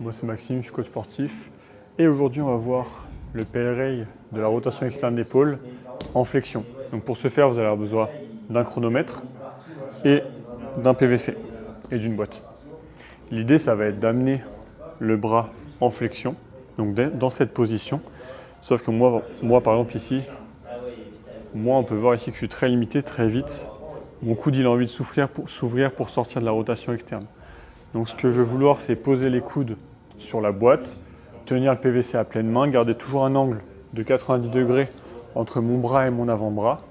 Moi c'est Maxime, je suis coach sportif. Et aujourd'hui on va voir le PRA de la rotation externe d'épaule en flexion. Donc pour ce faire, vous allez avoir besoin d'un chronomètre et d'un PVC et d'une boîte. L'idée ça va être d'amener le bras en flexion, donc dans cette position. Sauf que moi par exemple ici, on peut voir ici que je suis très limité, très vite. Mon coude il a envie de s'ouvrir pour sortir de la rotation externe. Donc ce que je veux vouloir, c'est poser les coudes sur la boîte, tenir le PVC à pleine main, garder toujours un angle de 90 degrés entre mon bras et mon avant-bras.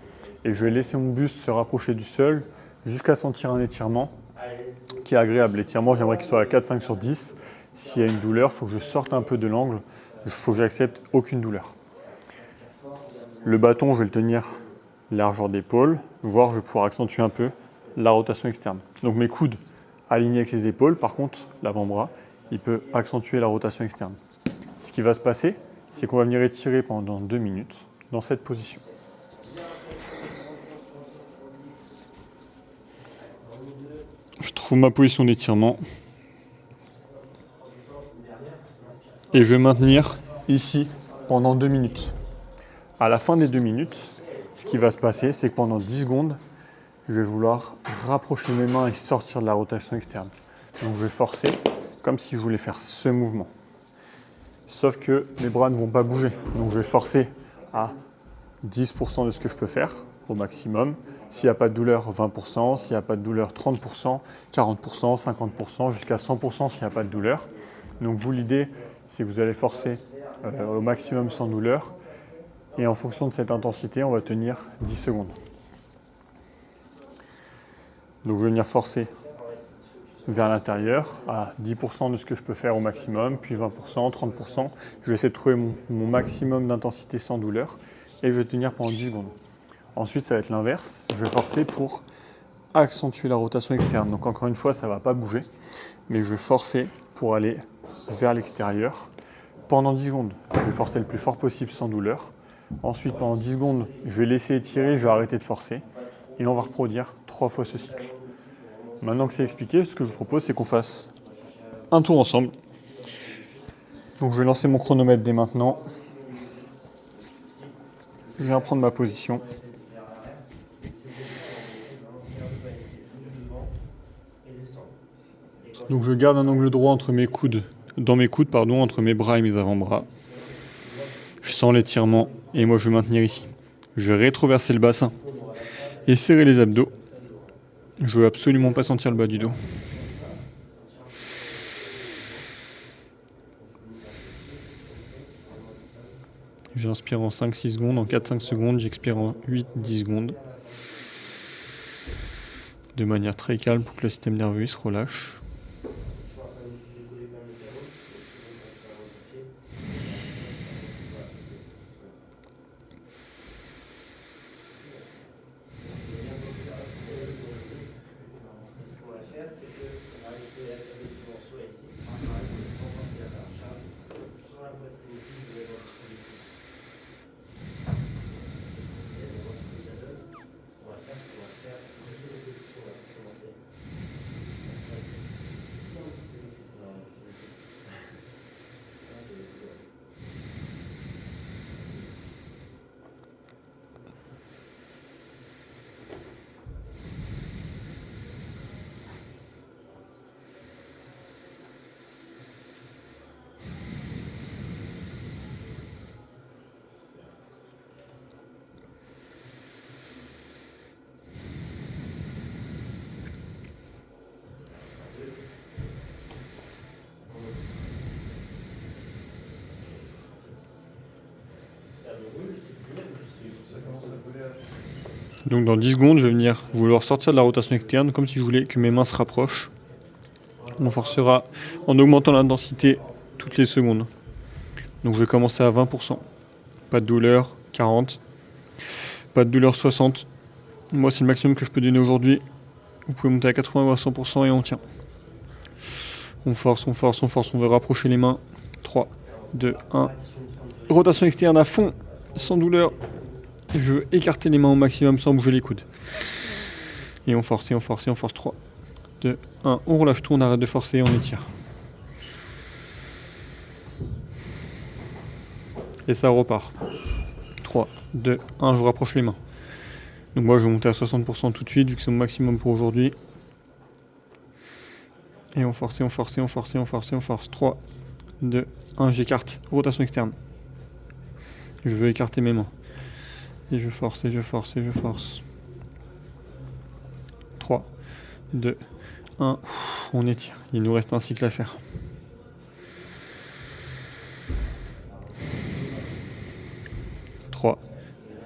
Et je vais laisser mon buste se rapprocher du sol jusqu'à sentir un étirement qui est agréable. L'étirement, j'aimerais qu'il soit à 4-5 sur 10. S'il y a une douleur, il faut que je sorte un peu de l'angle. Il faut que j'accepte aucune douleur. Le bâton, je vais le tenir largeur d'épaule, voire je vais pouvoir accentuer un peu la rotation externe. Donc mes coudes alignés avec les épaules, par contre, l'avant-bras, il peut accentuer la rotation externe. Ce qui va se passer, c'est qu'on va venir étirer pendant 2 minutes dans cette position. Je trouve ma position d'étirement. Et je vais maintenir ici pendant 2 minutes. À la fin des 2 minutes, ce qui va se passer, c'est que pendant 10 secondes, je vais vouloir rapprocher mes mains et sortir de la rotation externe. Donc je vais forcer comme si je voulais faire ce mouvement. Sauf que mes bras ne vont pas bouger. Donc je vais forcer à 10% de ce que je peux faire au maximum. S'il n'y a pas de douleur, 20%. S'il n'y a pas de douleur, 30%, 40%, 50%, jusqu'à 100% s'il n'y a pas de douleur. Donc vous, l'idée, c'est que vous allez forcer au maximum sans douleur. Et en fonction de cette intensité, on va tenir 10 secondes. Donc je vais venir forcer vers l'intérieur à 10% de ce que je peux faire au maximum, puis 20%, 30%. Je vais essayer de trouver mon maximum d'intensité sans douleur et je vais tenir pendant 10 secondes. Ensuite, ça va être l'inverse. Je vais forcer pour accentuer la rotation externe. Donc encore une fois, ça ne va pas bouger, mais je vais forcer pour aller vers l'extérieur pendant 10 secondes. Je vais forcer le plus fort possible sans douleur. Ensuite, pendant 10 secondes, je vais laisser étirer, je vais arrêter de forcer et on va reproduire 3 fois ce cycle. Maintenant que c'est expliqué, ce que je vous propose, c'est qu'on fasse un tour ensemble. Donc je vais lancer mon chronomètre dès maintenant. Je viens prendre ma position. Donc je garde un angle droit entre mes coudes, entre mes bras et mes avant-bras. Je sens l'étirement et moi je vais maintenir ici. Je vais rétroverser le bassin et serrer les abdos. Je veux absolument pas sentir le bas du dos. J'inspire en 5-6 secondes, en 4-5 secondes, j'expire en 8-10 secondes. De manière très calme pour que le système nerveux se relâche. Donc dans 10 secondes, je vais venir vouloir sortir de la rotation externe comme si je voulais que mes mains se rapprochent. On forcera en augmentant l'intensité toutes les secondes. Donc je vais commencer à 20%. Pas de douleur, 40. Pas de douleur, 60. Moi, c'est le maximum que je peux donner aujourd'hui. Vous pouvez monter à 80 ou à 100% et on tient. On force, on force, on force. On va rapprocher les mains. 3, 2, 1. Rotation externe à fond, sans douleur. Je veux écarter les mains au maximum sans bouger les coudes. Et on force, et on force, et on force. 3, 2, 1. On relâche tout, on arrête de forcer et on étire. et ça repart. 3, 2, 1, je rapproche les mains. Donc moi je vais monter à 60% tout de suite vu que c'est mon maximum pour aujourd'hui. Et on force, et on force, et on force, et on force, et on force. 3, 2, 1, j'écarte. Rotation externe. Je veux écarter mes mains. Et je force, et je force, et je force. 3, 2, 1, on étire. Il nous reste un cycle à faire. Trois,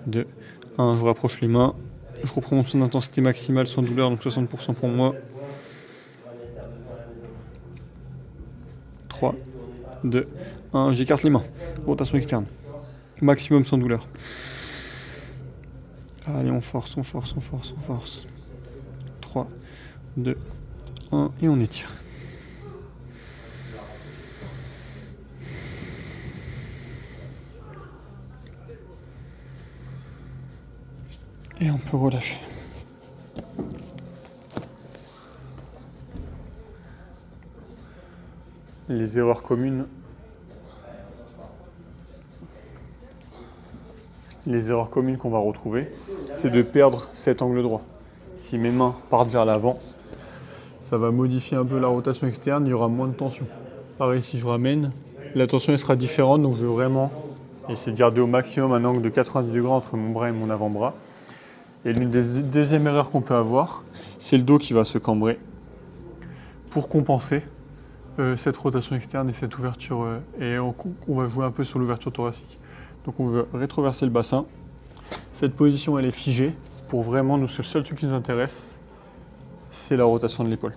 2, 1, je rapproche les mains. Je reprends son intensité maximale sans douleur, donc 60% pour moi. 3, 2, 1, j'écarte les mains. Rotation externe. Maximum sans douleur. Allez, on force, on force, on force, on force. 3, 2, 1, et on étire. Et on peut relâcher. Les erreurs communes. Les erreurs communes qu'on va retrouver, c'est de perdre cet angle droit. Si mes mains partent vers l'avant, ça va modifier un peu la rotation externe, il y aura moins de tension. Pareil, si je ramène, la tension elle sera différente, donc je vais vraiment essayer de garder au maximum un angle de 90 degrés entre mon bras et mon avant-bras. Et l'une des deuxièmes erreurs qu'on peut avoir, c'est le dos qui va se cambrer pour compenser cette rotation externe et cette ouverture. Et on va jouer un peu sur l'ouverture thoracique. Donc on veut rétroverser le bassin. Cette position elle est figée. Pour vraiment, nous, le seul truc qui nous intéresse, c'est la rotation de l'épaule.